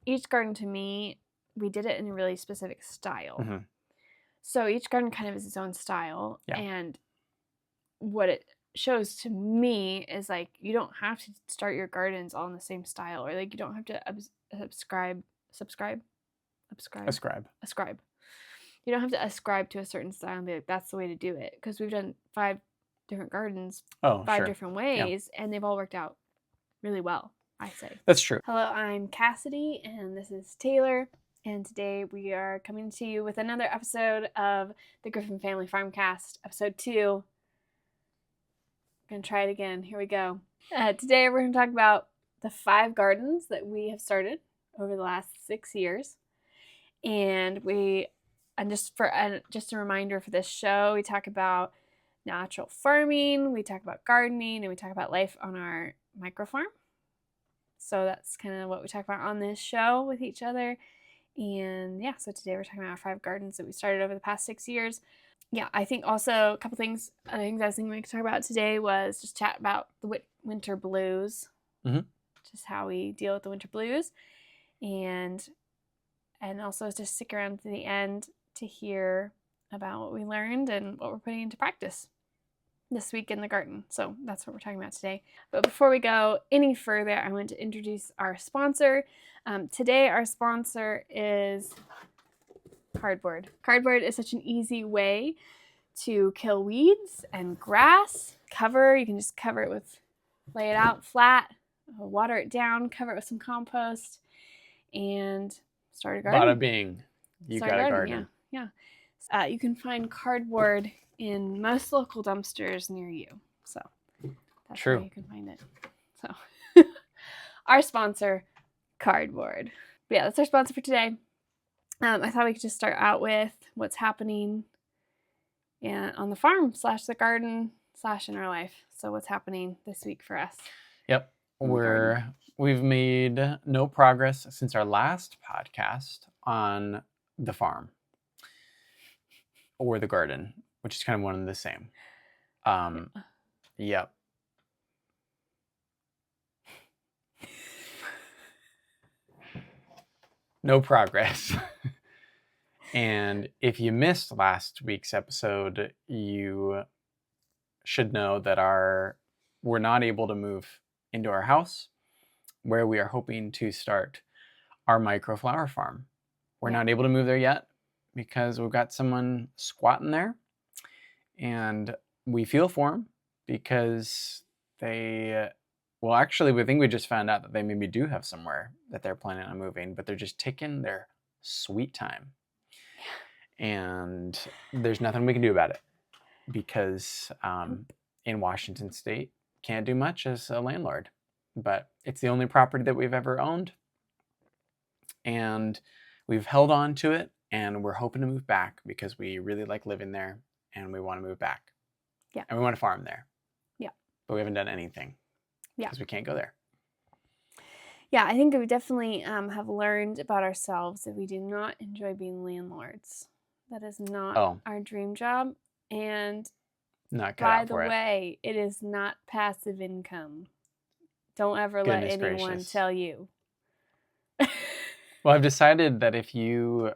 each garden to me, we did it in a really specific style. Mm-hmm. So each garden kind of is its own style. Yeah. And what it shows to me is like you don't have to start your gardens all in the same style, or like you don't have to ascribe. You don't have to ascribe to a certain style and be like, that's the way to do it. Because we've done 5 different gardens, 5 different ways, and they've all worked out really well, I say. That's true. Hello, I'm Cassidy, and this is Taylor. And today we are coming to you with another episode of the Griffin Family Farmcast, episode 2. I'm going to try it again. Here we go. Today we're going to talk about the 5 gardens that we have started over the last 6 years. And just a reminder for this show, we talk about natural farming, we talk about gardening, and we talk about life on our micro farm. So that's kind of what we talk about on this show with each other. And yeah, so today we're talking about our 5 gardens that we started over the past 6 years. Yeah, I think also a couple things I was thinking we could talk about today was just chat about the winter blues, just how we deal with the winter blues, and also just stick around to the end to hear about what we learned and what we're putting into practice this week in the garden. So that's what we're talking about today. But before we go any further, I want to introduce our sponsor. Today, our sponsor is cardboard. Cardboard is such an easy way to kill weeds and grass. You can just cover it lay it out flat, water it down, cover it with some compost, and start a garden. Bada bing. You got a garden. Yeah. You can find cardboard in most local dumpsters near you. So that's where you can find it. So our sponsor, cardboard. But yeah, that's our sponsor for today. I thought we could just start out with what's happening on the farm / the garden / in our life. So what's happening this week for us? Yep. We've made no progress since our last podcast on the farm or the garden, which is kind of one and the same. Yep. No progress. And if you missed last week's episode, you should know that we're not able to move into our house where we are hoping to start our microflower farm. We're not able to move there yet because we've got someone squatting there, and we feel for them because actually we think we just found out that they maybe do have somewhere that they're planning on moving, but they're just taking their sweet time. And there's nothing we can do about it because in Washington State, can't do much as a landlord, but it's the only property that we've ever owned, and we've held on to it, and we're hoping to move back because we really like living there and we want to move back. Yeah. And we want to farm there. Yeah. But we haven't done anything. Yeah. Because we can't go there. Yeah, I think we definitely have learned about ourselves that we do not enjoy being landlords. That is not our dream job. And not by the way, it is not passive income. Don't ever let anyone tell you. Well, I've decided that if you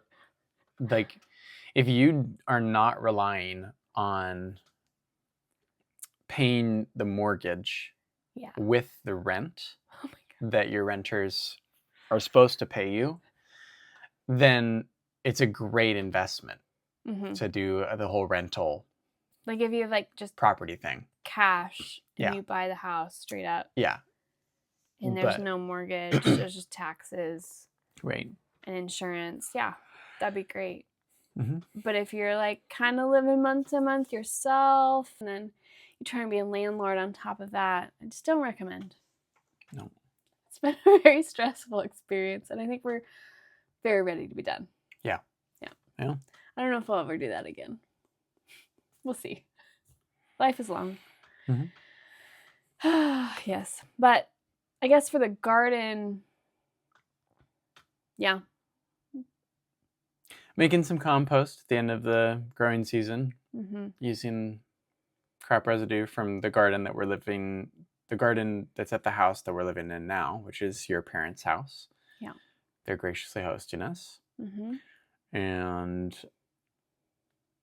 are not relying on paying the mortgage with the rent that your renters are supposed to pay you, then it's a great investment to do the whole rental. Like if you have just property thing, cash, and you buy the house straight up. Yeah. And there's no mortgage, there's just taxes. Right. And insurance. Yeah, that'd be great. Mm-hmm. But if you're kind of living month to month yourself, and then you try and be a landlord on top of that, I just don't recommend. No. It's been a very stressful experience, and I think we're very ready to be done. Yeah. I don't know if I'll ever do that again. We'll see. Life is long. Mm-hmm. Yes. But I guess for the garden, making some compost at the end of the growing season, using crop residue from the garden that's at the house that we're living in now, which is your parents' house. Yeah. they're graciously hosting us. Mm-hmm. And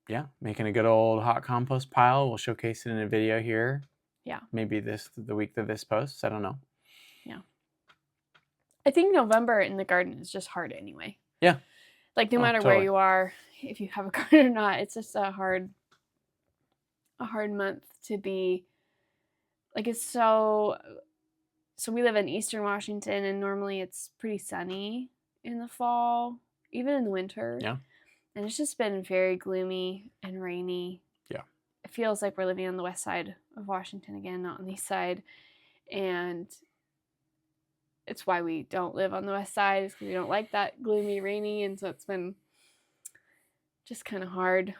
yeah, making a good old hot compost pile. We'll showcase it in a video here. Yeah. Maybe the week that this posts. I don't know. Yeah. I think November in the garden is just hard anyway. Yeah. Like no matter totally. where you are, if you have a garden or not, it's just a hard month to be. Like it's so we live in Eastern Washington, and normally it's pretty sunny in the fall, even in the winter. Yeah. And it's just been very gloomy and rainy. Yeah. It feels like we're living on the west side of Washington again, not on the east side. And it's why we don't live on the west side, is because we don't like that gloomy, rainy. And so it's been just kind of hard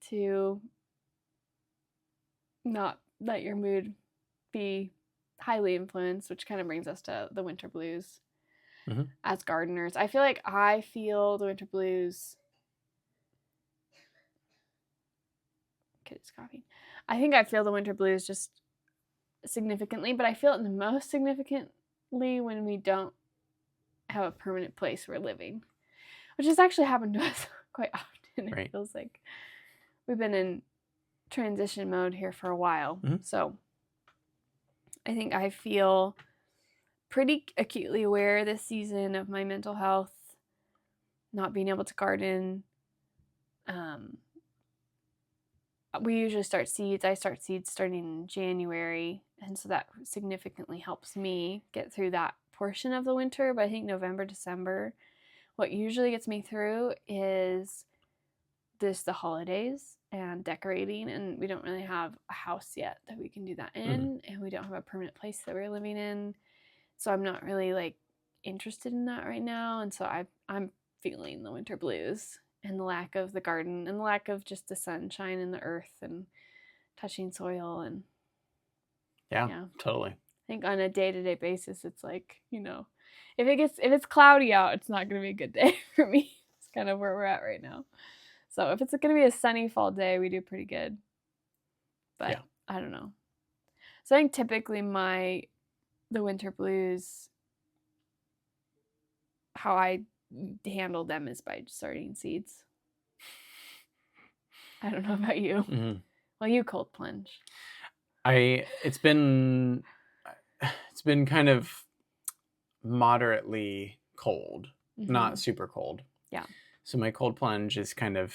to not let your mood be highly influenced, which kind of brings us to the winter blues. Mm-hmm. As gardeners, I feel like I feel the winter blues. Kid's coughing. I think I feel the winter blues just significantly, but I feel it the most significantly when we don't have a permanent place we're living, which has actually happened to us quite often. It feels like we've been in transition mode here for a while. Mm-hmm. So I think I feel pretty acutely aware this season of my mental health, not being able to garden. We usually start seeds. I start seeds starting in January, and so that significantly helps me get through that portion of the winter. But I think November, December, what usually gets me through is the holidays and decorating, and we don't really have a house yet that we can do that in, and we don't have a permanent place that we're living in. So I'm not really like interested in that right now, and so I'm feeling the winter blues and the lack of the garden and the lack of just the sunshine and the earth and touching soil. And yeah, totally. I think on a day-to-day basis, it's like, if it's cloudy out, it's not going to be a good day for me. It's kind of where we're at right now. So if it's going to be a sunny fall day, we do pretty good. But yeah. I don't know. So I think typically the winter blues, how I handle them is by starting seeds. I don't know about you. Mm-hmm. Well, you cold plunge. It's been kind of moderately cold, not super cold. Yeah. So my cold plunge is kind of,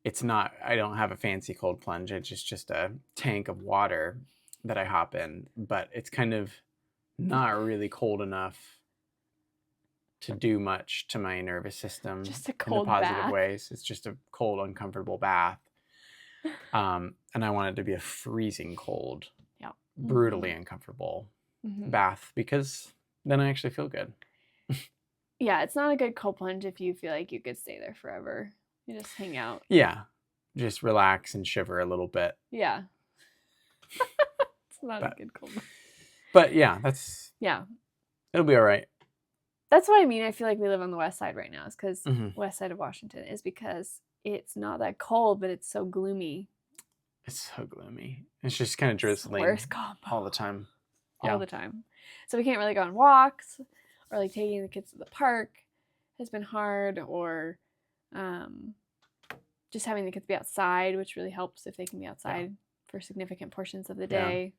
it's not, I don't have a fancy cold plunge. It's just a tank of water that I hop in, but it's kind of not really cold enough to do much to my nervous system just a cold in the positive bath. ways. It's just a cold, uncomfortable bath. And I want it to be a freezing cold, brutally uncomfortable bath, because then I actually feel good. Yeah, it's not a good cold plunge if you feel like you could stay there forever. You just hang out. Yeah, just relax and shiver a little bit. Yeah. It's not a good cold plunge. But yeah, it'll be all right. That's what I mean. I feel like we live on the west side right now, is because west side of Washington is because it's not that cold, but it's so gloomy. It's so gloomy. It's just kind of drizzling all the time. All the time. So we can't really go on walks, or like taking the kids to the park has been hard, or just having the kids be outside, which really helps if they can be outside for significant portions of the day.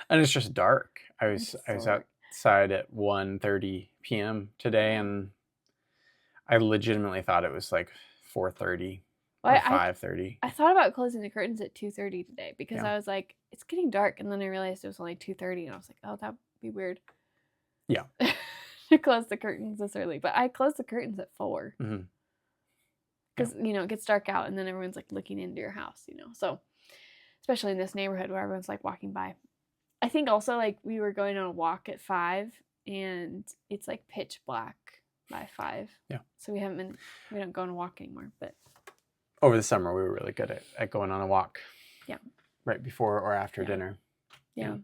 And it's just dark. I was outside at 1:30 p.m. today, and I legitimately thought it was like 4:30 or 5:30. I thought about closing the curtains at 2:30 today, because I was like, it's getting dark, and then I realized it was only 2:30, and I was like, oh, that'd be weird. Yeah. To close the curtains this early, but I closed the curtains at 4. Because it gets dark out, and then everyone's like looking into your house, so especially in this neighborhood where everyone's like walking by. I think also, like, we were going on a walk at 5, and it's like pitch black by 5. Yeah. So we don't go on a walk anymore. But over the summer, we were really good at going on a walk. Yeah. Right before or after dinner. Yeah.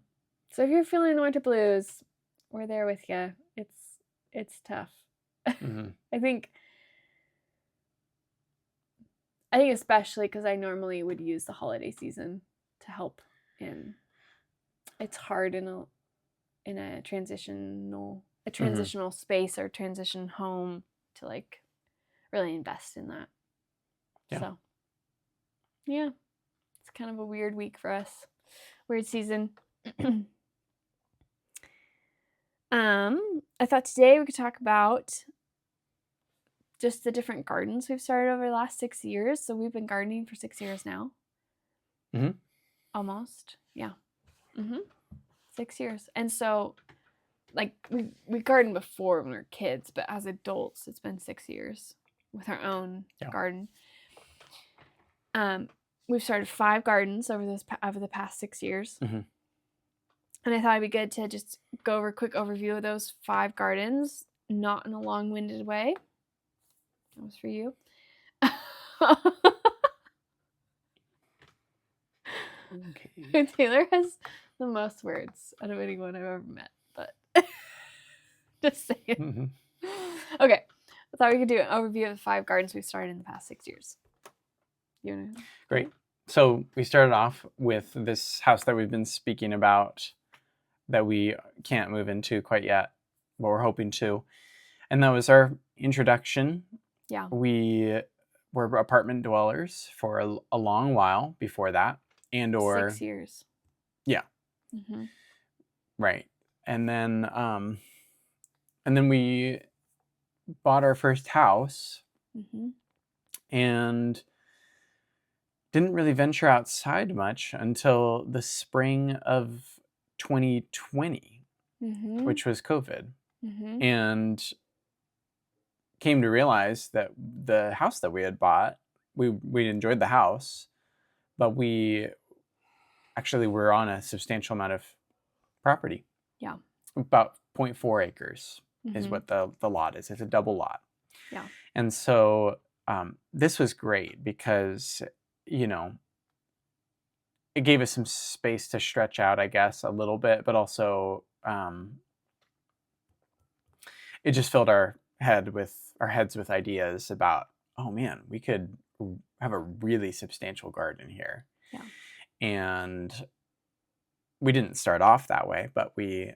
So if you're feeling the winter blues, we're there with you. It's tough. I think especially because I normally would use the holiday season to help in. It's hard in in a transitional Mm-hmm. space or transition home to like really invest in that. Yeah. So yeah, it's kind of a weird week for us. Weird season. I thought today we could talk about just the different gardens we've started over the last 6 years. So we've been gardening for 6 years now. Mm-hmm. Almost. Yeah. 6 years. And so like we gardened before when we were kids, but as adults it's been 6 years with our own garden. We've started 5 gardens over the past 6 years. Mm-hmm. And I thought it'd be good to just go over a quick overview of those 5 gardens, not in a long-winded way. That was for you. Okay. Taylor has the most words out of anyone I've ever met, but just saying. Mm-hmm. Okay, I thought we could do an overview of the 5 gardens we've started in the past 6 years. You wanna? Great. So we started off with this house that we've been speaking about that we can't move into quite yet, but we're hoping to. And that was our introduction. Yeah. We were apartment dwellers for a long while before that, and or 6 years. Yeah. Mm-hmm. Right. And then we bought our first house, and didn't really venture outside much until the spring of 2020, which was COVID, and came to realize that the house that we had bought, we enjoyed the house, but we actually were on a substantial amount of property. Yeah. About 0.4 acres is what the lot is. It's a double lot. Yeah. And so this was great because, you know, it gave us some space to stretch out, I guess, a little bit, but also it just filled our heads with ideas about, oh man, we could have a really substantial garden here. Yeah. And we didn't start off that way, but we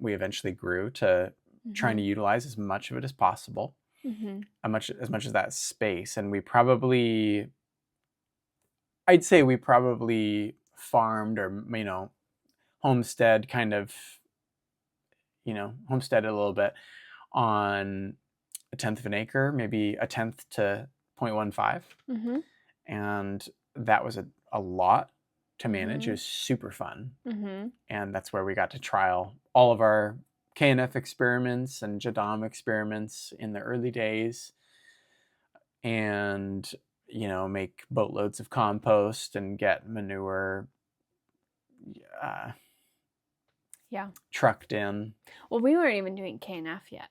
eventually grew to trying to utilize as much of it as possible, as much as that space. And I'd say we probably farmed or, you know, homestead homesteaded a little bit on 1/10 of an acre, maybe 1/10 to 0.15. And that was a lot to manage. It was super fun. And that's where we got to trial all of our KNF experiments and Jadam experiments in the early days, and, you know, make boatloads of compost and get manure trucked in. Well, we weren't even doing KNF yet.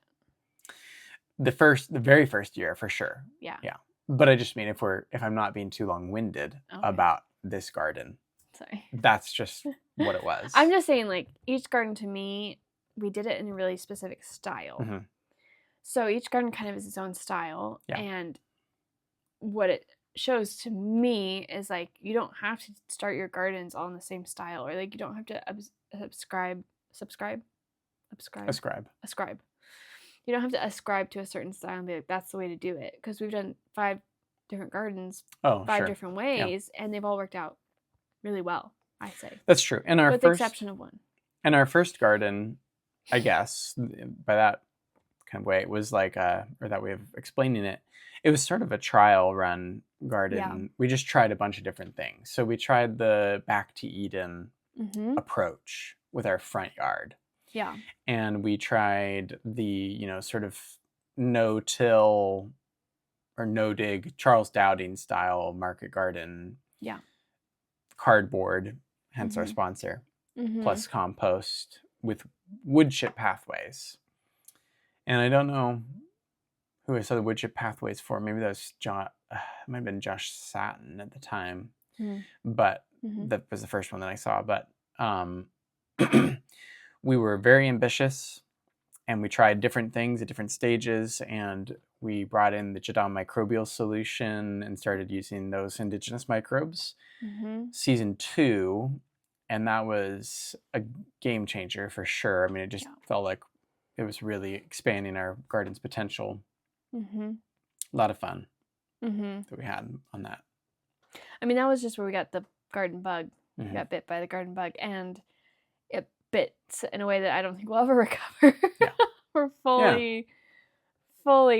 The very first year, for sure. Yeah. But I just mean, if I'm not being too long-winded about this garden. Sorry. That's just what it was. I'm just saying, like, each garden to me, we did it in a really specific style. So each garden kind of is its own style. Yeah. And what it shows to me is, like, you don't have to start your gardens all in the same style, or, like, you don't have to ascribe. You don't have to ascribe to a certain style and be like, that's the way to do it. Because we've done 5 different gardens, 5 different ways, and they've all worked out really well, I say. That's true. With the exception of one. And our first garden, I guess, by that kind of way, it was like or that way of explaining it, it was sort of a trial run garden. Yeah. We just tried a bunch of different things. So we tried the back to Eden approach with our front yard. Yeah. And we tried the, you know, sort of no-till or no-dig Charles Dowding style market garden. Yeah. Cardboard, hence our sponsor, plus compost with wood chip pathways. And I don't know who I saw the wood chip pathways for. Maybe that was it might have been Josh Satin at the time. But that was the first one that I saw. But we were very ambitious, and we tried different things at different stages, and we brought in the Jadam microbial solution and started using those indigenous microbes. Season 2, And that was a game changer for sure. I mean, it just felt like it was really expanding our garden's potential. Mm-hmm. A lot of fun Mm-hmm. that we had on that. I mean, that was just where we got the garden bug. Mm-hmm. We got bit by the garden bug, and it bit in a way that I don't think we'll ever recover. Yeah. We're fully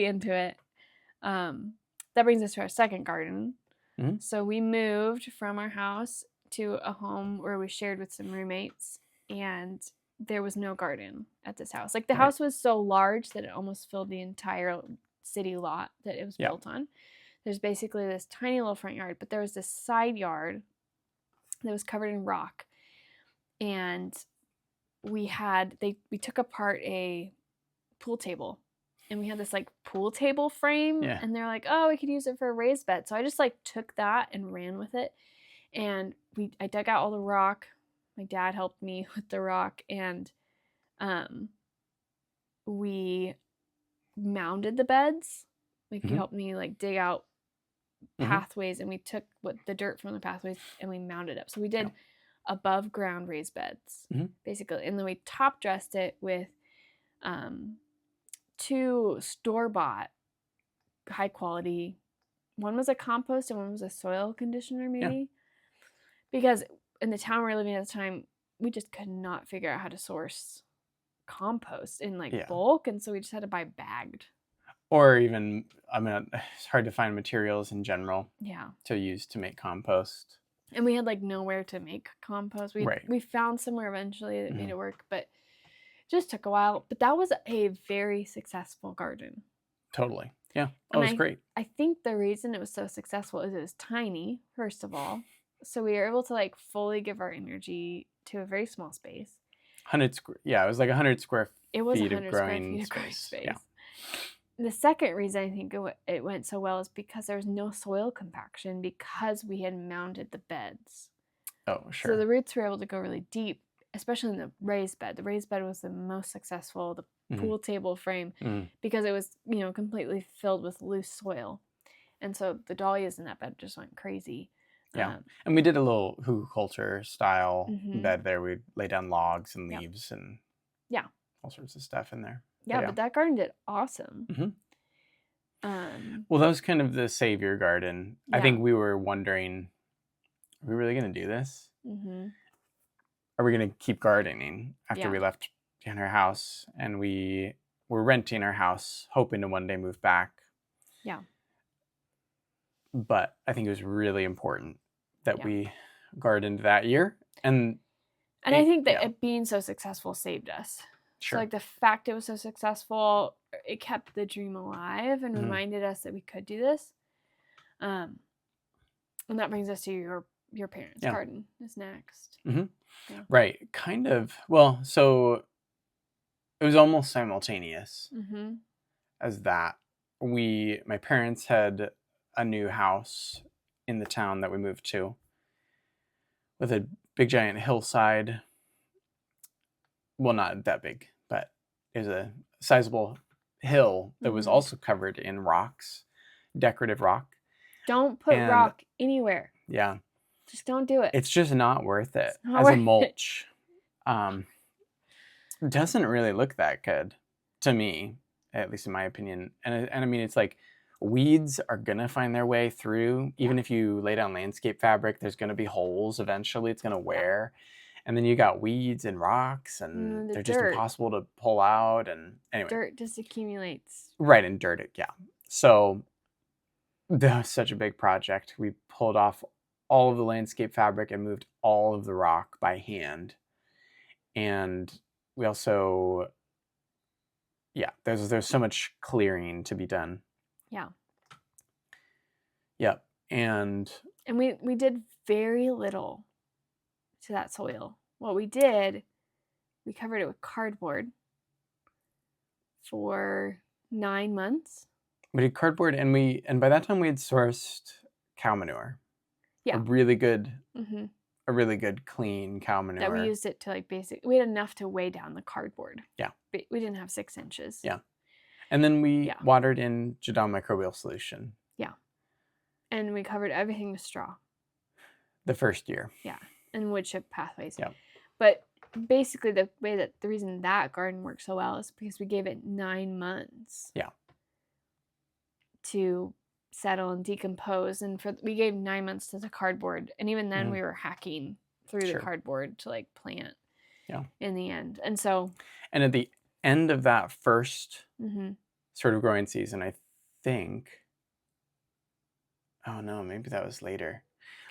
into it. That brings us to our second garden. Mm-hmm. So we moved from our house to a home where we shared with some roommates, and there was no garden at this house. Like, the house was so large that it almost filled the entire city lot that it was built on. There's basically this tiny little front yard, but there was this side yard that was covered in rock, and we took apart a pool table, and we had this like pool table frame, and they're like, oh, we could use it for a raised bed. So I just like took that and ran with it, and I dug out all the rock. My dad helped me with the rock, and we mounded the beds. Like, he helped me like dig out pathways, and we took the dirt from the pathways and we mounded up. So we did above ground raised beds, basically, and then we top dressed it with 2 store-bought high quality. One was a compost and one was a soil conditioner, maybe, because in the town we were living at the time, we just could not figure out how to source compost in like bulk, and so we just had to buy bagged. Or even, I mean, it's hard to find materials in general to use to make compost. And we had like nowhere to make compost. We found somewhere eventually that made it work, but it just took a while. But that was a very successful garden. Totally. Yeah. It was great. I think the reason it was so successful is it was tiny, first of all. So we were able to like fully give our energy to a very small space. It was like 100 square feet of growing space. Yeah. The second reason I think it went so well is because there was no soil compaction, because we had mounded the beds. Oh, sure. So the roots were able to go really deep, especially in the raised bed. The raised bed was the most successful, the pool table frame, because it was, completely filled with loose soil. And so the dahlias in that bed just went crazy. Yeah. And we did a little hugelkultur style bed there. We'd lay down logs and leaves and all sorts of stuff in there. Yeah, but that garden did awesome. Well, that was kind of the savior garden. I think we were wondering, are we really going to do this? Are we going to keep gardening after we left in our house? And we were renting our house, hoping to one day move back. Yeah. But I think it was really important that we gardened that year. And I think that it being so successful saved us. Sure. So like the fact it was so successful, it kept the dream alive and reminded us that we could do this. And that brings us to your parents' garden is next. Right. Kind of. Well, so it was almost simultaneous as that. My parents had a new house in the town that we moved to with a big giant hillside. Well, not that big, but it was a sizable hill that was also covered in rocks, decorative rock. Don't put rock anywhere. Yeah. Just don't do it. It's just not worth it as a mulch. It doesn't really look that good to me, at least in my opinion. And I mean, it's like weeds are going to find their way through. Even if you lay down landscape fabric, there's going to be holes eventually. It's going to wear. And then you got weeds and rocks, and they're just impossible to pull out. And anyway, dirt just accumulates. Right, and dirt, So that was such a big project. We pulled off all of the landscape fabric and moved all of the rock by hand. And we also, there's so much clearing to be done. Yeah. Yep, and we did very little to that soil. What we did, we covered it with cardboard for 9 months. We did cardboard, and by that time we had sourced cow manure. Yeah. A really good clean cow manure. That we used it to we had enough to weigh down the cardboard. Yeah. But we didn't have 6 inches. Yeah. And then we watered in Jadon microbial solution. Yeah. And we covered everything with straw. The first year. Yeah. and wood chip pathways. Yeah. But basically the reason that garden works so well is because we gave it 9 months. Yeah. To settle and decompose, and we gave 9 months to the cardboard, and even then Mhm. we were hacking through Sure. the cardboard to like plant. Yeah. In the end, and so. And at the end of that first Mhm. sort of growing season, I think. Oh no, maybe that was later.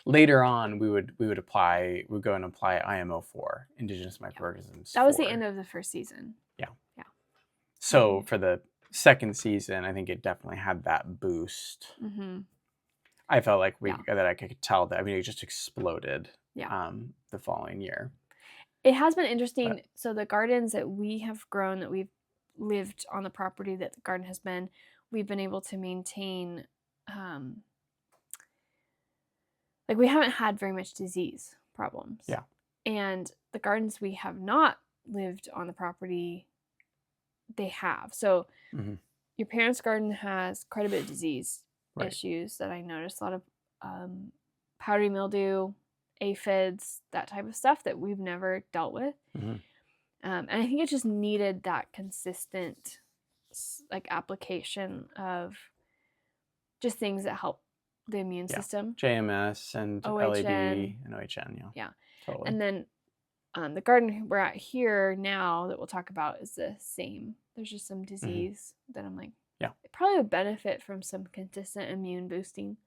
Later on, we would go and apply IMO4, indigenous microorganisms. That was the end of the first season. Yeah. Yeah. So for the second season, I think it definitely had that boost. Mhm. I felt like that I could tell that. I mean, it just exploded. Yeah. The following year. It has been interesting. So the gardens that we have grown, that we've lived on the property that the garden has been, we've been able to maintain. Like we haven't had very much disease problems. Yeah. And the gardens we have not lived on the property, they have. So your parents' garden has quite a bit of disease issues that I noticed. A lot of powdery mildew, aphids, that type of stuff that we've never dealt with. And I think it just needed that consistent like application of just things that help the immune system. JMS and OHN. LAD and OHN. Yeah. Totally. And then the garden we're at here now that we'll talk about is the same. There's just some disease that I'm like, it probably would benefit from some consistent immune boosting.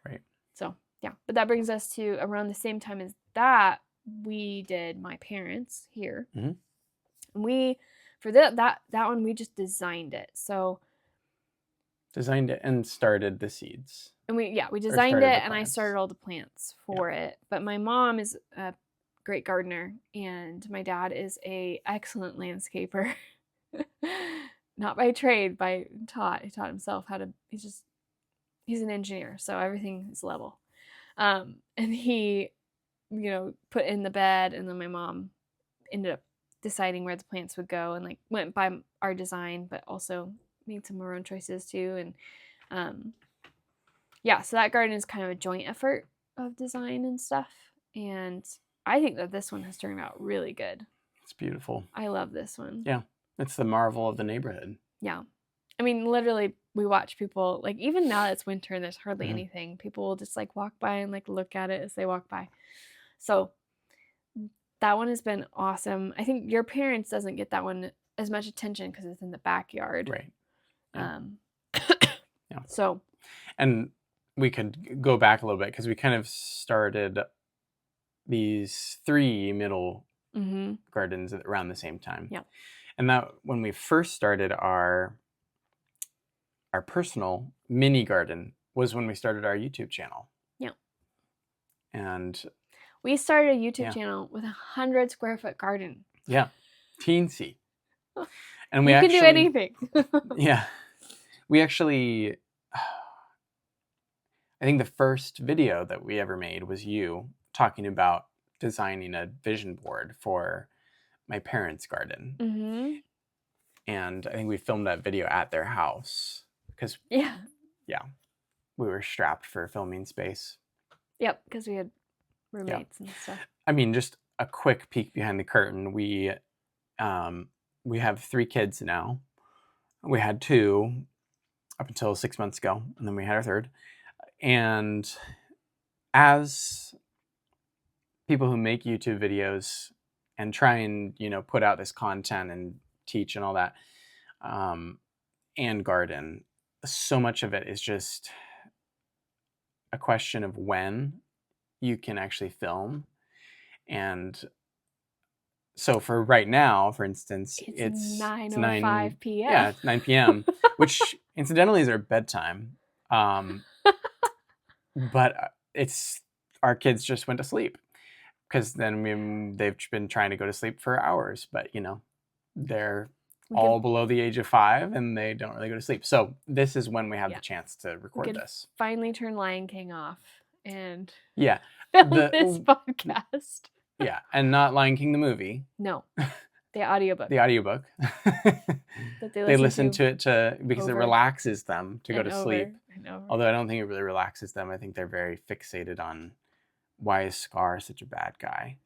Right. So, yeah. But that brings us to around the same time as that, we did my parents here. And for that one, we just designed it. So designed it and started the seeds. And we designed it, and I started all the plants for it. But my mom is a great gardener, and my dad is a excellent landscaper. Not by trade, by taught. He taught himself how to. He's an engineer, so everything is level. And he, put in the bed, and then my mom ended up deciding where the plants would go, and like went by our design, but also made some of our own choices too. And so that garden is kind of a joint effort of design and stuff. And I think that this one has turned out really good. It's beautiful. I love this one. Yeah. It's the marvel of the neighborhood. Yeah. I mean, literally, we watch people, like, even now that it's winter and there's hardly anything, people will just, like, walk by and, like, look at it as they walk by. So that one has been awesome. I think your parents doesn't get that one as much attention because it's in the backyard. Right. Yeah. So. And we could go back a little bit because we kind of started these 3 middle gardens around the same time. Yeah. And that when we first started our personal mini garden was when we started our YouTube channel. Yeah. And we started a YouTube channel with 100 square foot garden. Yeah. Teensy. And you can do anything. Yeah. We actually, I think the first video that we ever made was you talking about designing a vision board for my parents' garden. And I think we filmed that video at their house because we were strapped for filming space. Yep, because we had roommates and stuff. I mean, just a quick peek behind the curtain. We have 3 kids now. We had 2 up until 6 months ago, and then we had our 3rd. And as people who make YouTube videos and try and, put out this content and teach and all that, and garden, so much of it is just a question of when you can actually film. And so for right now, for instance, it's 9:05 p.m. Yeah, it's 9 p.m., which incidentally is our bedtime. But our kids just went to sleep because then they've been trying to go to sleep for hours, but they're all below the age of 5 and they don't really go to sleep. So this is when we have the chance to record this. Finally turn Lion King off and film this podcast. Yeah, and not Lion King the movie. No, the audiobook. The audiobook. They listen to it because it relaxes them to go to sleep. Although I don't think it really relaxes them. I think they're very fixated on why is Scar such a bad guy?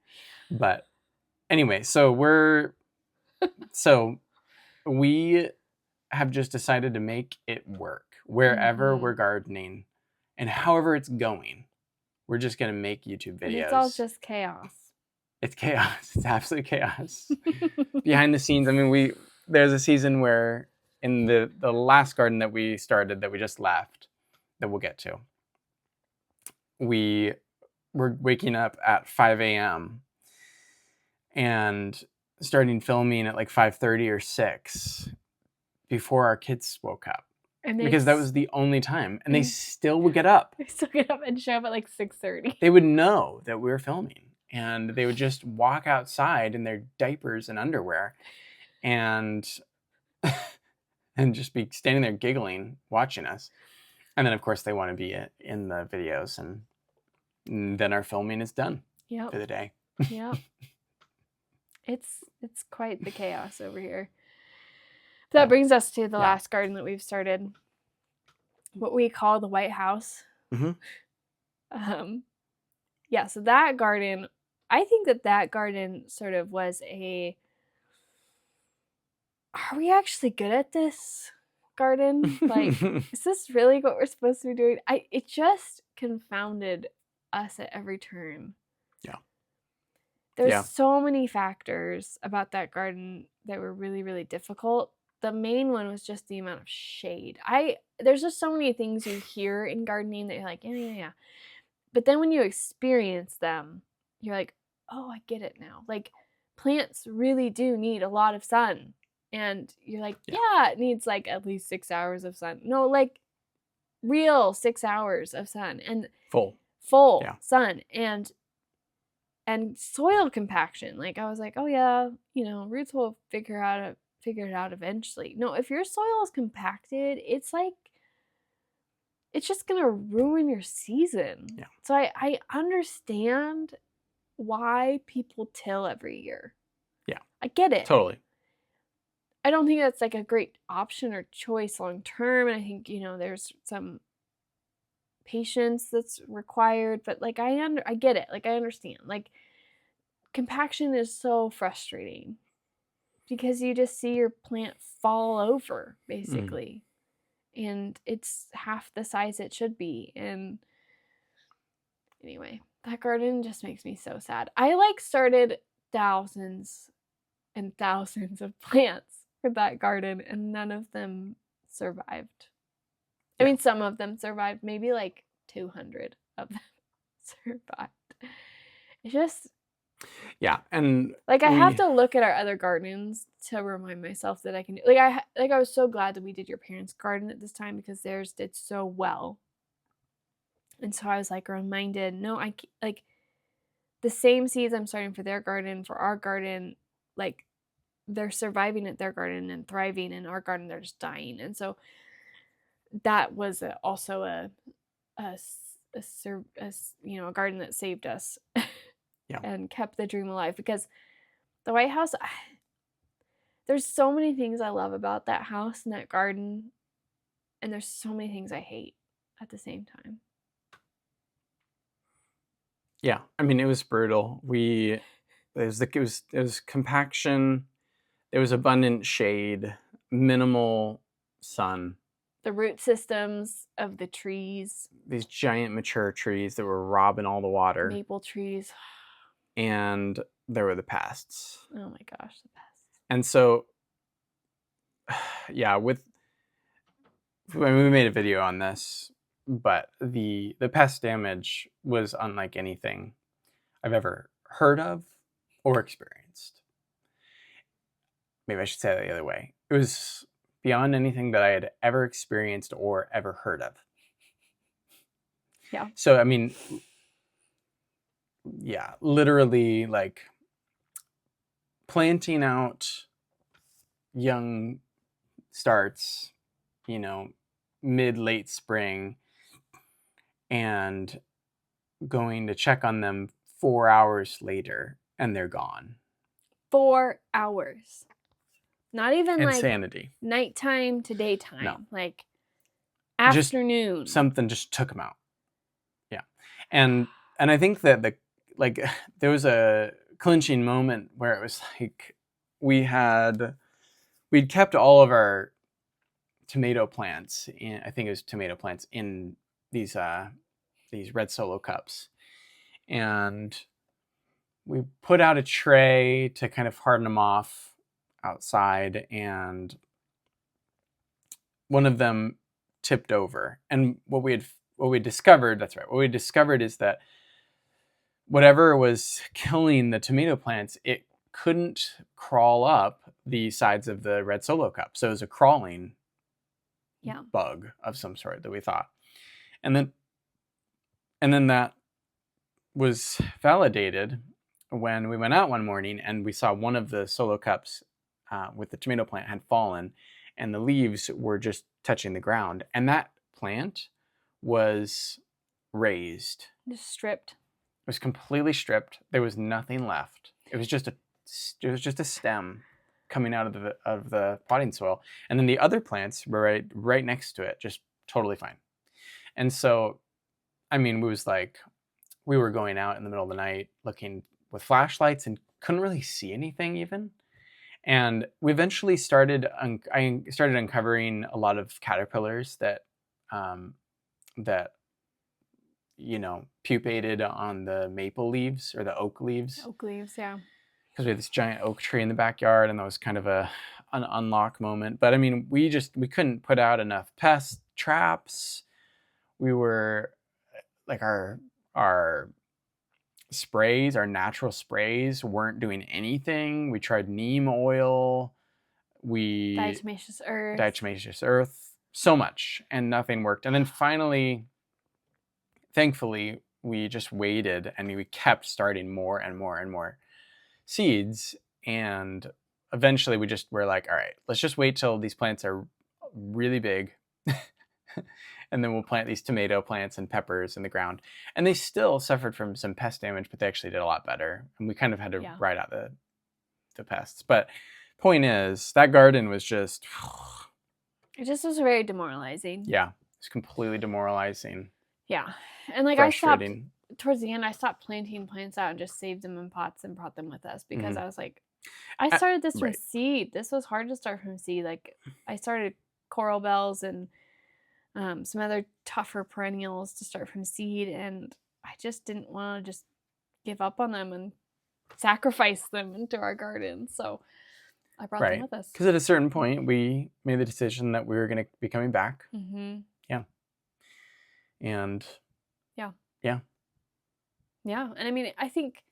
But anyway, so we have just decided to make it work wherever we're gardening and however it's going. We're just going to make YouTube videos. And it's all just chaos. It's chaos. It's absolute chaos. Behind the scenes, I mean, there's a season where in the last garden that we started, that we just left, that we'll get to, we were waking up at 5 a.m. and starting filming at like 5:30 or 6 before our kids woke up. Because that was the only time. And they still would get up. They still get up and show up at like 6:30. They would know that we were filming. And they would just walk outside in their diapers and underwear and just be standing there giggling, watching us. And then, of course, they want to be in the videos. And then our filming is done for the day. Yep. It's quite the chaos over here. That brings us to the last garden that we've started, what we call the White House. So that garden, I think that garden sort of was are we actually good at this garden? Like, is this really what we're supposed to be doing? It just confounded us at every turn. Yeah. There's so many factors about that garden that were really, really difficult. The main one was just the amount of shade. There's just so many things you hear in gardening that you're like, yeah. But then when you experience them, you're like, oh, I get it now. Like, plants really do need a lot of sun. And you're like, it needs like at least 6 hours of sun. No, like real 6 hours of sun. And full sun. And soil compaction. Like, I was like, oh yeah, roots will figure it out eventually. No, if your soil is compacted, it's just gonna ruin your season. Yeah. So I understand why people till every year. Yeah. I get it. Totally. I don't think that's like a great option or choice long term. And I think, there's some patience that's required, but like I get it. Like I understand. Like compaction is so frustrating because you just see your plant fall over basically. And it's half the size it should be. And anyway, that garden just makes me so sad. I started thousands and thousands of plants for that garden and none of them survived. I mean, some of them survived, maybe like 200 of them survived. It just... Yeah, and... Like, I have to look at our other gardens to remind myself that I can do... I was so glad that we did your parents' garden at this time because theirs did so well. And so I was, reminded, no, the same seeds I'm starting for their garden, for our garden, they're surviving at their garden and thriving, and our garden, they're just dying. And so that was also a garden that saved us and kept the dream alive. Because the White House, there's so many things I love about that house and that garden, and there's so many things I hate at the same time. Yeah, I mean, it was brutal. It was compaction. There was abundant shade, minimal sun. The root systems of the trees. These giant mature trees that were robbing all the water. Maple trees. And there were the pests. Oh my gosh, the pests. And so, yeah, we made a video on this, but the pest damage was unlike anything I've ever heard of or experienced. Maybe I should say it the other way. It was beyond anything that I had ever experienced or ever heard of. Yeah. So, I mean, yeah, literally planting out young starts, mid-late spring, and going to check on them 4 hours later, and they're gone. 4 hours. Not even insanity. Nighttime to daytime. No. Afternoon. Something just took them out. Yeah. And and I think that there was a clinching moment where it was like we'd kept all of our tomato plants in, I think it was tomato plants in these red Solo cups, and we put out a tray to kind of harden them off outside, and one of them tipped over. And what we discovered is that whatever was killing the tomato plants, it couldn't crawl up the sides of the red Solo cup. So it was a crawling bug of some sort that we thought. And then that was validated when we went out one morning and we saw one of the Solo cups with the tomato plant had fallen, and the leaves were just touching the ground. And that plant was raised. Just stripped. It was completely stripped. There was nothing left. It was just a stem coming out of the potting soil, and then the other plants were right next to it, just totally fine. And so, I mean, we were going out in the middle of the night looking with flashlights and couldn't really see anything even. And we eventually I started uncovering a lot of caterpillars that pupated on the maple leaves or the oak leaves. Oak leaves, yeah. Because we had this giant oak tree in the backyard, and that was kind of an unlock moment. But I mean, we couldn't put out enough pest traps. We were like our sprays, our natural sprays weren't doing anything. We tried neem oil. Diatomaceous earth, so much, and nothing worked. And then finally, thankfully, we just waited, and we kept starting more and more and more seeds. And eventually we were like, all right, let's just wait till these plants are really big. And then we'll plant these tomato plants and peppers in the ground. And they still suffered from some pest damage, but they actually did a lot better. And we kind of had to ride out the pests. But point is, that garden was just... It just was very demoralizing. Yeah, it's completely demoralizing. Yeah. And like towards the end, I stopped planting plants out and just saved them in pots and brought them with us because I was like, I started this from seed. This was hard to start from seed. Like I started coral bells and some other tougher perennials to start from seed, and I just didn't want to just give up on them and sacrifice them into our garden. So I brought them with us. Because at a certain point, we made the decision that we were going to be coming back. Mm-hmm. Yeah. And yeah. And I mean, I think,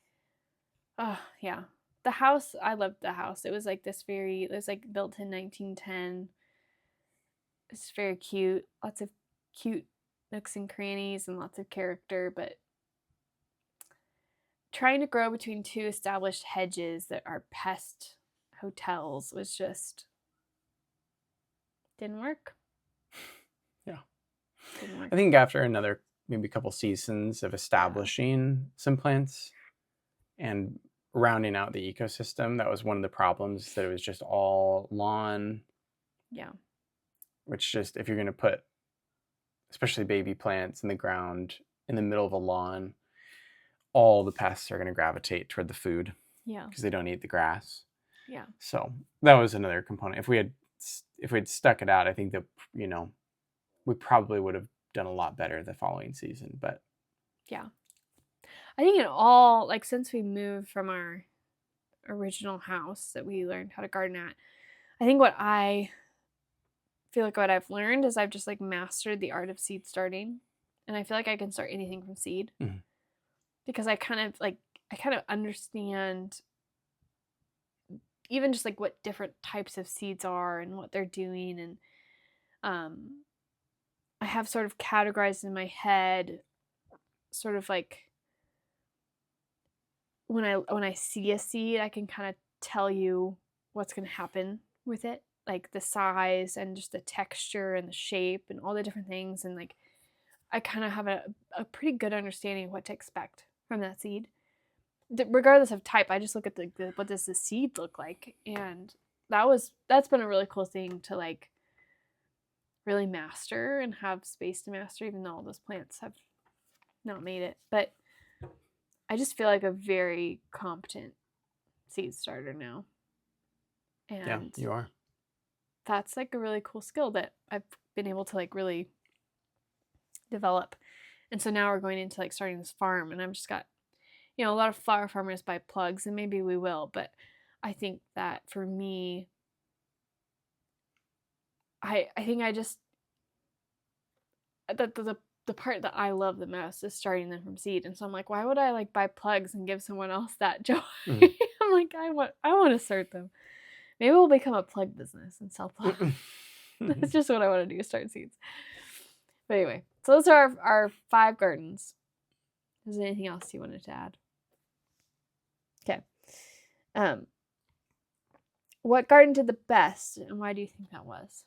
the house, I loved the house. It was like it was like built in 1910. It's very cute. Lots of cute nooks and crannies and lots of character, but trying to grow between two established hedges that are pest hotels was just didn't work. Yeah. Didn't work. I think after maybe a couple seasons of establishing some plants and rounding out the ecosystem, that was one of the problems, that it was just all lawn. Yeah. Which just, if you're going to put especially baby plants in the ground in the middle of a lawn, all the pests are going to gravitate toward the food. Yeah. Because they don't eat the grass. Yeah. So that was another component. If we had stuck it out, I think that, we probably would have done a lot better the following season. But yeah, I think in all, like, since we moved from our original house that we learned how to garden at, I think what I feel like what I've learned is I've just like mastered the art of seed starting, and I feel like I can start anything from seed because I kind of understand even just like what different types of seeds are and what they're doing, and I have sort of categorized in my head sort of like when I see a seed, I can kind of tell you what's going to happen with it, like the size and just the texture and the shape and all the different things, and like I kind of have a pretty good understanding of what to expect from that seed. Regardless of type, I just look at what does the seed look like, and that's been a really cool thing to like really master and have space to master, even though all those plants have not made it. But I just feel like a very competent seed starter now. And Yeah, you are. that's like a really cool skill that I've been able to like really develop. And so now we're going into like starting this farm, and I've just got, a lot of flower farmers buy plugs, and maybe we will, but I think that for me, I think I just the part that I love the most is starting them from seed. And so I'm like, why would I like buy plugs and give someone else that joy? Mm. I'm like, I want to start them. Maybe we'll become a plug business and sell plugs. That's just what I want to do, start seeds. But anyway, so those are our 5 gardens. Is there anything else you wanted to add? Okay. What garden did the best, and why do you think that was?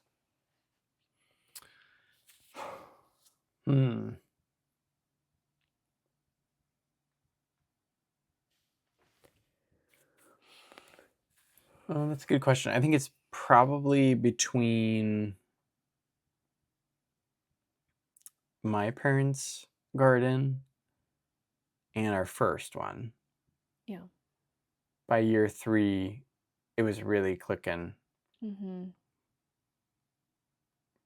Oh, that's a good question. I think it's probably between my parents' garden and our first one. Yeah. By year 3, it was really clicking. Mm-hmm.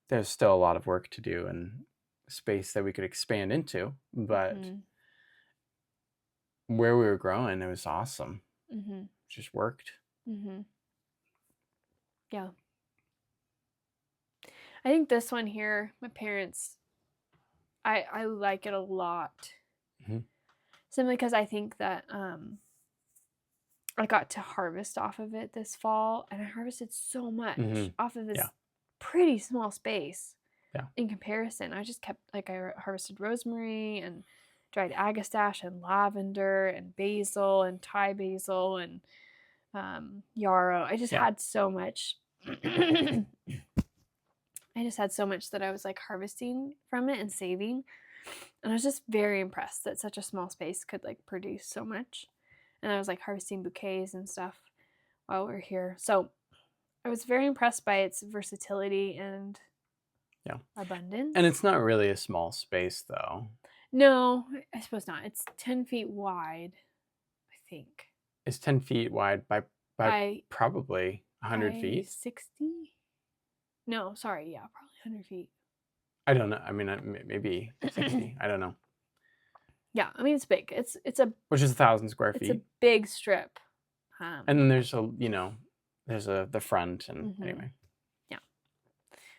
There's still a lot of work to do and space that we could expand into, but where we were growing, it was awesome. Mm-hmm. It just worked. Mm-hmm. Yeah. I think this one here, my parents, I like it a lot. Mm-hmm. Simply because I think that I got to harvest off of it this fall, and I harvested so much off of this pretty small space. Yeah. In comparison, I just kept, like, I harvested rosemary and dried agastache and lavender and basil and Thai basil and yarrow. I just had so much. I just had so much that I was like harvesting from it and saving. And I was just very impressed that such a small space could like produce so much. And I was like harvesting bouquets and stuff while we were here. So I was very impressed by its versatility and abundance. And it's not really a small space, though. No, I suppose not. It's 10 feet wide, I think. It's 10 feet wide by probably 100 feet. 60? No, sorry. Yeah, probably 100 feet. I don't know. I mean, maybe 60. I don't know. Yeah, I mean, it's big. It's which is 1,000 square feet. It's a big strip. And then there's the front, and anyway. Yeah,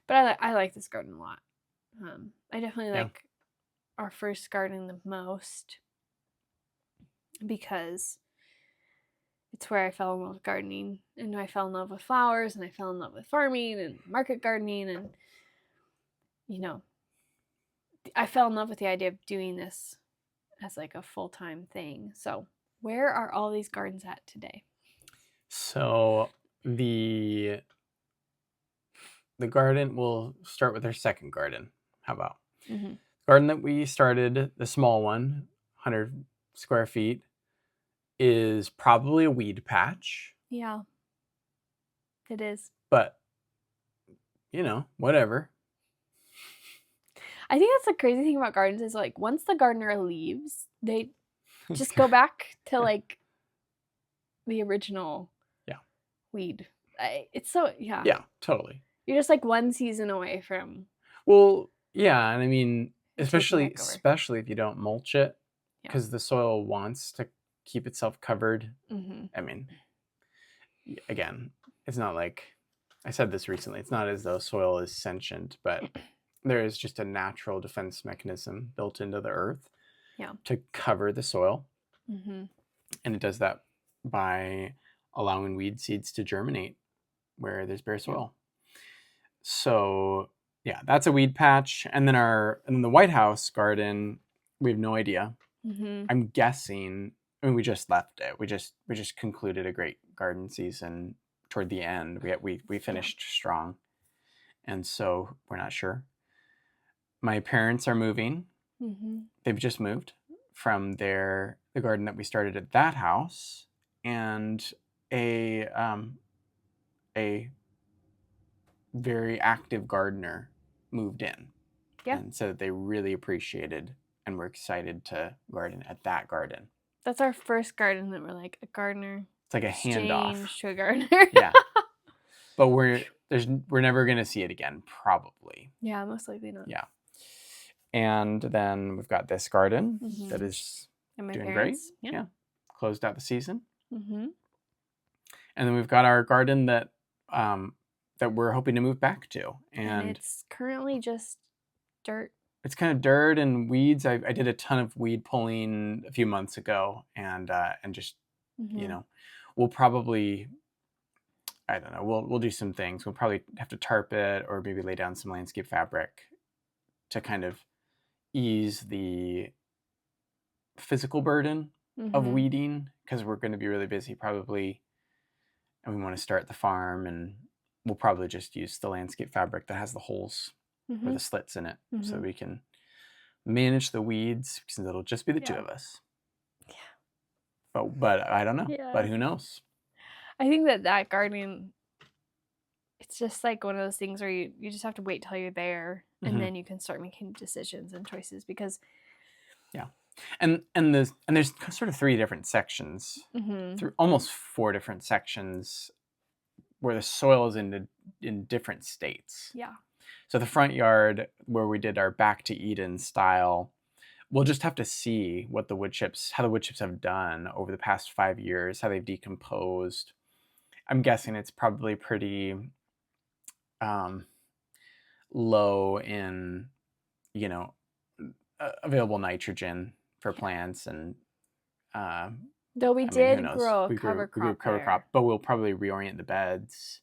but I like this garden a lot. I definitely like our first garden the most because it's where I fell in love with gardening, and I fell in love with flowers, and I fell in love with farming and market gardening, and I fell in love with the idea of doing this as like a full-time thing. So where are all these gardens at today? So the garden, we'll start with our second garden. How about? Garden that we started, the small one, 100 square feet, is probably a weed patch. Yeah, it is. But, whatever. I think that's the crazy thing about gardens is like once the gardener leaves, they just go back to like the original weed. It's so Yeah, totally. You're just like one season away from. Well, yeah, and I mean, especially if you don't mulch it, because the soil wants to keep itself covered. I mean, again, it's not like, I said this recently, it's not as though soil is sentient, but there is just a natural defense mechanism built into the earth to cover the soil. And it does that by allowing weed seeds to germinate where there's bare soil. So that's a weed patch. And then the White House garden, we have no idea. I'm guessing. I mean, we just left it. We just concluded a great garden season toward the end. We finished strong, and so we're not sure. My parents are moving. They've just moved from the garden that we started at that house, and a very active gardener moved in. And so they really appreciated and were excited to garden at that garden. That's our first garden that we're like a gardener. It's like a handoff. Exchange to a gardener. Yeah. But we're never going to see it again, probably. Yeah, most likely not. Yeah. And then we've got this garden that is and my doing parents. great. Yeah. Closed out the season. Mm-hmm. And then we've got our garden that we're hoping to move back to. And it's currently just dirt. It's kind of dirt and weeds. I did a ton of weed pulling a few months ago, and just we'll probably, I don't know, we'll do some things. We'll probably have to tarp it or maybe lay down some landscape fabric to kind of ease the physical burden of weeding, because we're going to be really busy probably, and we want to start the farm, and we'll probably just use the landscape fabric that has the holes or the slits in it, so we can manage the weeds, because it'll just be the two of us. Yeah. But I don't know. Yeah. But who knows? I think that gardening, it's just like one of those things where you just have to wait till you're there, and then you can start making decisions and choices, because and there's sort of 3 different sections, almost 4 different sections where the soil is in different states. Yeah. So the front yard, where we did our back to Eden style, we'll just have to see how the wood chips have done over the past 5 years, how they've decomposed. I'm guessing it's probably pretty low in, available nitrogen for plants, and though we did grow a cover crop, but we'll probably reorient the beds.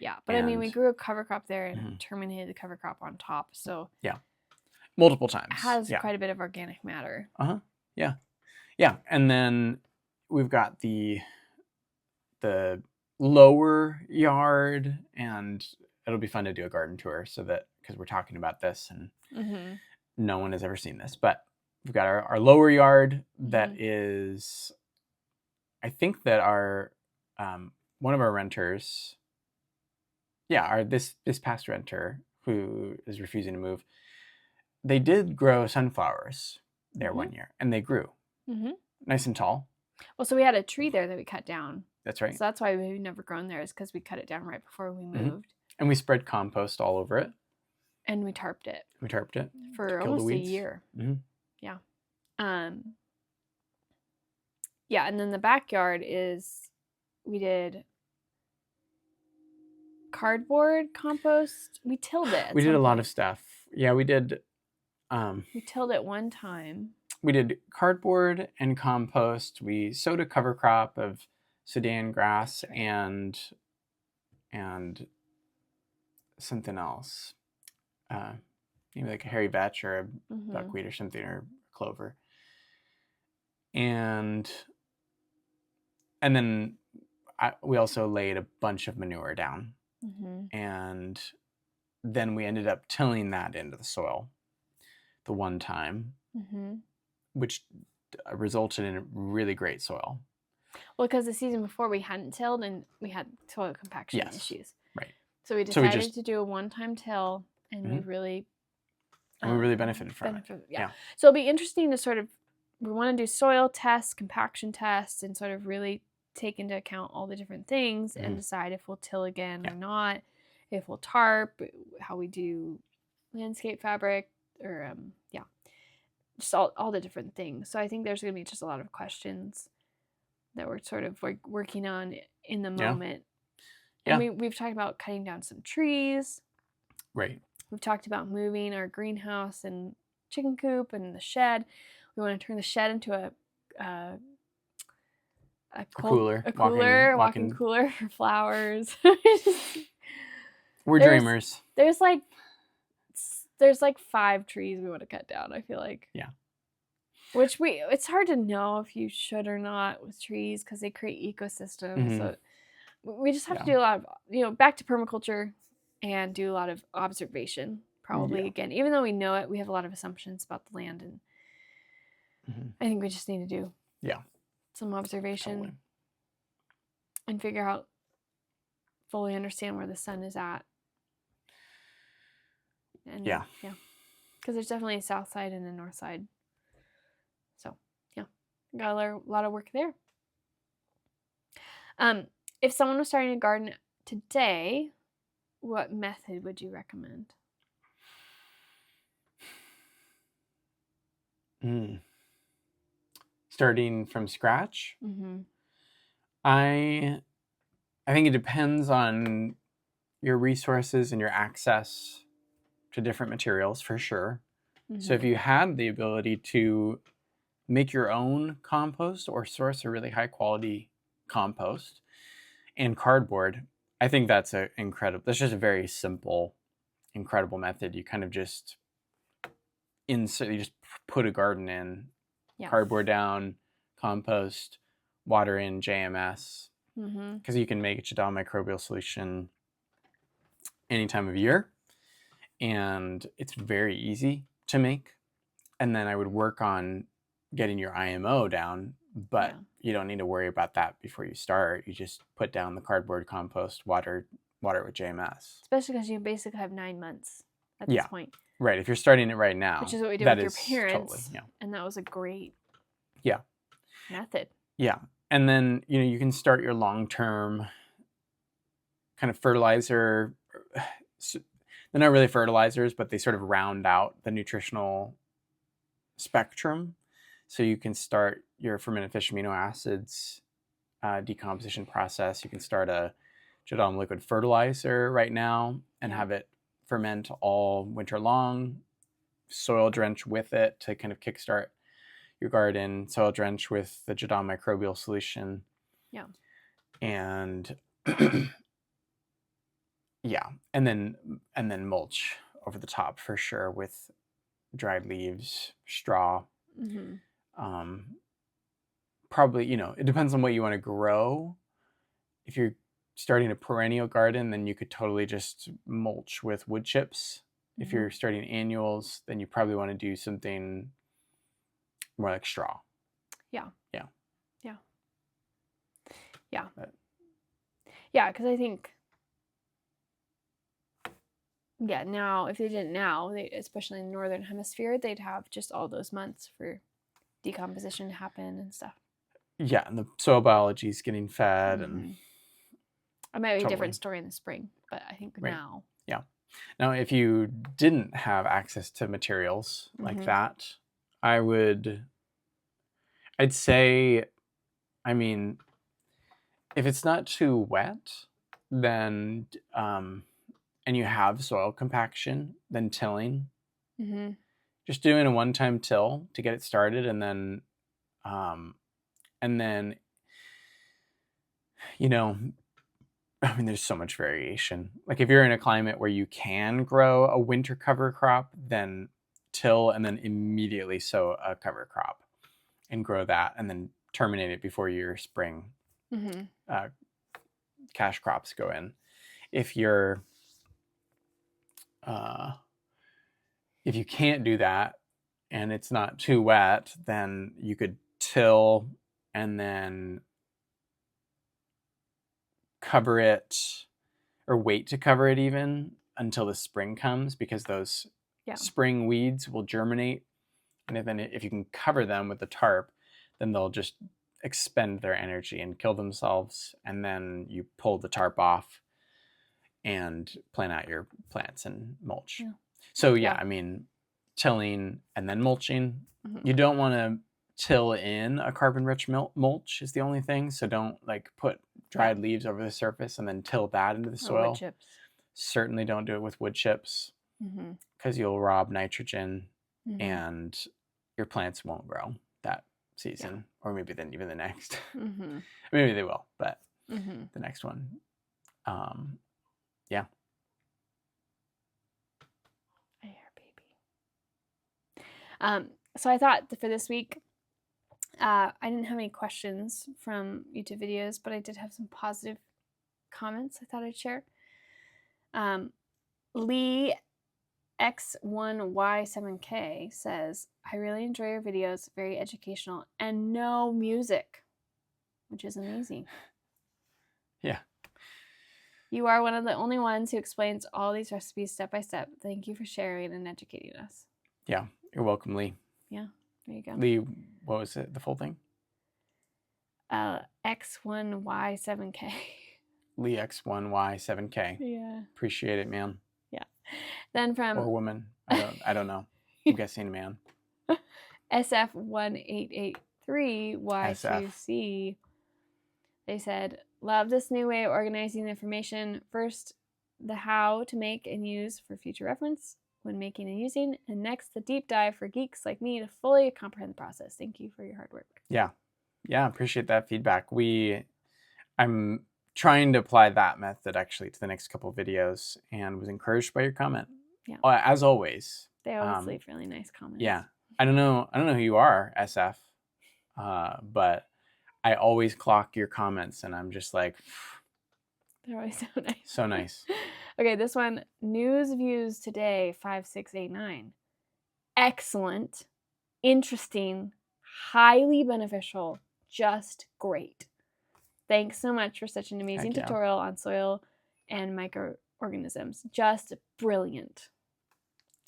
Yeah, but we grew a cover crop there and terminated the cover crop on top, so multiple times. It has quite a bit of organic matter. Yeah, and then we've got the lower yard, and it'll be fun to do a garden tour, because we're talking about this and no one has ever seen this, but we've got our lower yard that is, I think that our one of our renters, this past renter who is refusing to move, they did grow sunflowers there one year, and they grew nice and tall. Well, so we had a tree there that we cut down. That's right. So that's why we've never grown there, is because we cut it down right before we moved. And we spread compost all over it. And we tarped it. For almost a year. Yeah. Yeah, and then the backyard is, we did cardboard compost. We tilled it. We did a lot of stuff. Yeah, we did. We tilled it one time. We did cardboard and compost. We sowed a cover crop of Sudan grass and something else. Maybe like a hairy vetch or a buckwheat or something, or clover. And then we also laid a bunch of manure down. And then we ended up tilling that into the soil the one time, which resulted in really great soil. Well, because the season before we hadn't tilled and we had soil compaction issues. Right. So we decided to do a one-time till, and we really benefited from it. Yeah. So it'll be interesting to we want to do soil tests, compaction tests, and sort of really take into account all the different things and decide if we'll till again or not, if we'll tarp, how we do landscape fabric, or just all the different things. So I think there's going to be just a lot of questions that we're sort of like working on in the moment. Yeah. And we've talked about cutting down some trees. Right. We've talked about moving our greenhouse and chicken coop and the shed. We want to turn the shed into a cooler, walk-in cooler for flowers. We're dreamers. There's like 5 trees we want to cut down, I feel like. Yeah. Which it's hard to know if you should or not with trees, because they create ecosystems. So we just have to do a lot of, back to permaculture, and do a lot of observation, probably again. Even though we know it, we have a lot of assumptions about the land, and I think we just need to do some observation and figure out, fully understand where the sun is at. And because there's definitely a south side and a north side. So got a lot of work there. If someone was starting a garden today, what method would you recommend? Starting from scratch? Mm-hmm. I think it depends on your resources and your access to different materials, for sure. Mm-hmm. So if you had the ability to make your own compost or source a really high quality compost and cardboard, I think that's that's just a very simple, incredible method. You kind of just you just put a garden in, cardboard down, compost, water in JMS, because you can make a Jadon microbial solution any time of year, and it's very easy to make. And then I would work on getting your IMO down, but you don't need to worry about that before you start. You just put down the cardboard compost, water it with JMS. Especially because you basically have 9 months at this point. Right. If you're starting it right now, which is what we did with your parents, totally, and that was a great method. Yeah. And then, you can start your long-term kind of fertilizer. They're not really fertilizers, but they sort of round out the nutritional spectrum. So you can start your fermented fish amino acids decomposition process. You can start a Jadon liquid fertilizer right now and have it ferment all winter long, soil drench with it to kind of kickstart your garden, soil drench with the Jadon microbial solution. Yeah. And and then mulch over the top for sure with dried leaves, straw. Probably, it depends on what you want to grow. If you're starting a perennial garden, then you could totally just mulch with wood chips. If you're starting annuals, then you probably want to do something more like straw. Yeah, because I think now, if they didn't now, especially in the northern hemisphere, they'd have just all those months for decomposition to happen and stuff. Yeah, and the soil biology is getting fed, and it might be a different story in the spring, but I think now. Yeah. Now, if you didn't have access to materials like that, I'd say, if it's not too wet, then and you have soil compaction, then tilling. Just doing a one-time till to get it started, and then there's so much variation. Like if you're in a climate where you can grow a winter cover crop, then till and then immediately sow a cover crop and grow that, and then terminate it before your spring cash crops go in. If you can't do that and it's not too wet, then you could till and then cover it, or wait to cover it even until the spring comes, because those spring weeds will germinate, and if you can cover them with the tarp, then they'll just expend their energy and kill themselves, and then you pull the tarp off and plant out your plants and mulch. So tilling and then mulching. You don't want to till in a carbon rich mulch is the only thing, so don't put dried leaves over the surface and then till that into the soil. Wood chips. Certainly don't do it with wood chips, because you'll rob nitrogen and your plants won't grow that season, or maybe then even the next. Maybe they will, but the next one. I hear baby. So I thought for this week, I didn't have any questions from YouTube videos, but I did have some positive comments I thought I'd share. Lee X1Y7K says, I really enjoy your videos, very educational, and no music, which is amazing. Yeah. You are one of the only ones who explains all these recipes step by step. Thank you for sharing and educating us. Yeah, you're welcome, Lee. Yeah, there you go. Lee, what was it? The full thing? X1Y7K. Lee X1Y7K. Yeah. Appreciate it, man. Yeah. Then from Or woman. I don't know. I'm guessing man. SF1883Y2C. They said, love this new way of organizing the information. First, the how to make and use for future reference when making and using, and next, the deep dive for geeks like me to fully comprehend the process. Thank you for your hard work. Yeah. Appreciate that feedback. I'm trying to apply that method actually to the next couple of videos, and was encouraged by your comment. Yeah. As always. They always leave really nice comments. Yeah. I don't know who you are, SF, but I always clock your comments, and I'm just like, they're always so nice. So nice. Okay, this one, news views today 5689. Excellent, interesting, highly beneficial, just great. Thanks so much for such an amazing tutorial on soil and microorganisms. Just brilliant.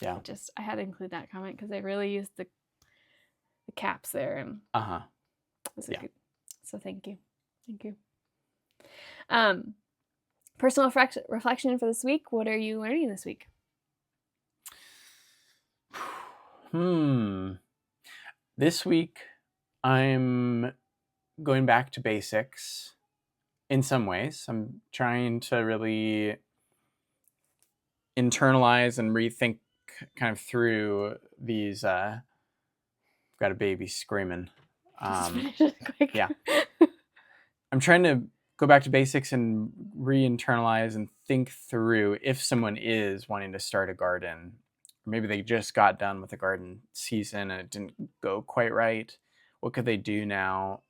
Yeah. I had to include that comment because I really used the caps there, and good. So thank you. Personal reflection for this week. What are you learning this week? This week, I'm going back to basics in some ways. I'm trying to really internalize and rethink kind of through these. Got a baby screaming. Yeah. I'm trying to go back to basics and re-internalize and think through if someone is wanting to start a garden, or maybe they just got done with the garden season and it didn't go quite right. What could they do now?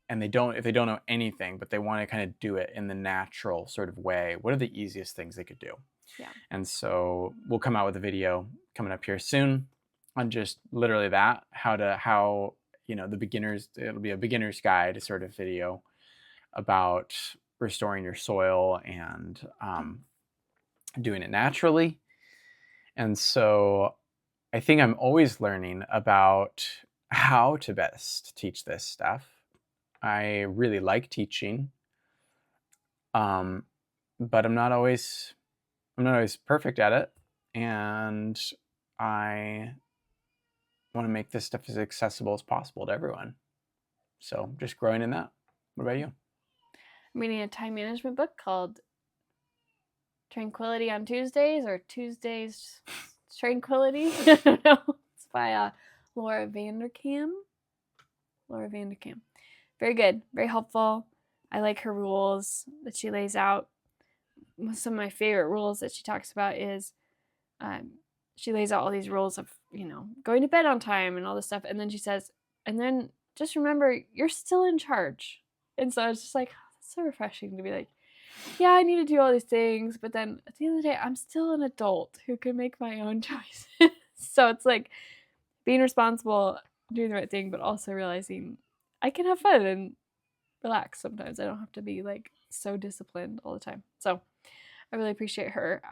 And if they don't know anything, but they want to kind of do it in the natural sort of way, what are the easiest things they could do? Yeah. And so we'll come out with a video coming up here soon on just literally that, how the beginners, it'll be a beginner's guide sort of video about restoring your soil and doing it naturally. And so I think I'm always learning about how to best teach this stuff. I really like teaching, but I'm not always perfect at it, and I want to make this stuff as accessible as possible to everyone. So just growing in that. What about you? I'm reading a time management book called Tranquility on Tuesdays, or Tuesdays Tranquility. I don't know. It's by Laura Vanderkam. Very good. Very helpful. I like her rules that she lays out. Some of my favorite rules that she talks about is she lays out all these rules of, going to bed on time and all this stuff. And then she says, and then just remember, you're still in charge. And so it's just like, it's so refreshing to be like, yeah, I need to do all these things, but then at the end of the day, I'm still an adult who can make my own choices. So it's like being responsible, doing the right thing, but also realizing I can have fun and relax sometimes. I don't have to be like so disciplined all the time. So I really appreciate her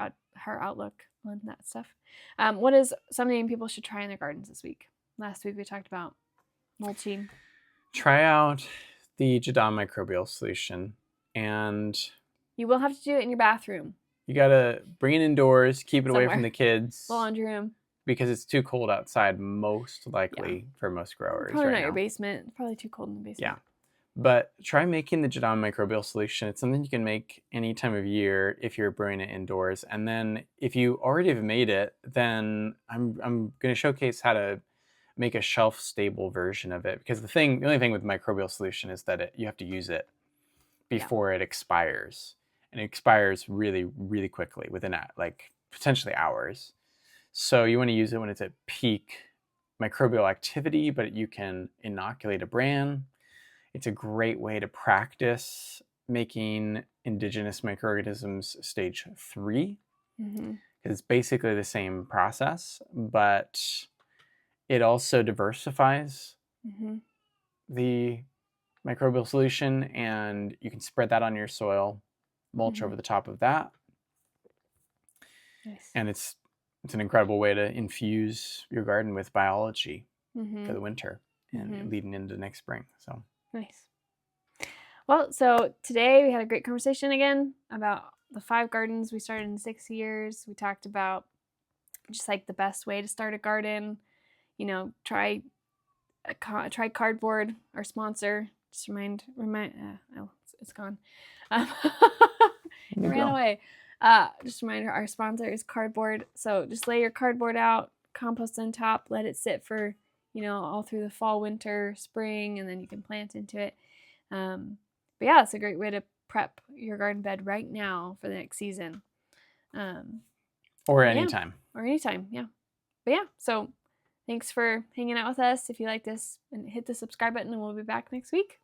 outlook on that stuff. What is something people should try in their gardens this week? Last week we talked about mulching. Try out the Jadon microbial solution, and you will have to do it in your bathroom. You gotta bring it indoors, keep it away from the kids. The laundry room. Because it's too cold outside, most likely, for most growers. Probably right not now. Your basement. It's probably too cold in the basement. Yeah. But try making the Jadon microbial solution. It's something you can make any time of year if you're brewing it indoors. And then if you already have made it, then I'm going to showcase how to make a shelf-stable version of it. Because the only thing with microbial solution is that you have to use it before it expires. And it expires really, really quickly, within potentially hours. So you want to use it when it's at peak microbial activity, but you can inoculate a bran. It's a great way to practice making indigenous microorganisms stage 3. Mm-hmm. It's basically the same process, but it also diversifies the microbial solution, and you can spread that on your soil, mulch over the top of that. Nice. And it's an incredible way to infuse your garden with biology for the winter and leading into next spring. So nice. Well, so today we had a great conversation again about the 5 gardens we started in 6 years. We talked about just like the best way to start a garden. You know, try cardboard, our sponsor. Just remind. Oh, it's gone. It ran away. Just a reminder, our sponsor is cardboard. So just lay your cardboard out, compost on top, let it sit for, all through the fall, winter, spring, and then you can plant into it. But yeah, it's a great way to prep your garden bed right now for the next season. Or anytime. Yeah. Or anytime, yeah. But yeah, so thanks for hanging out with us. If you like this, and hit the subscribe button, and we'll be back next week.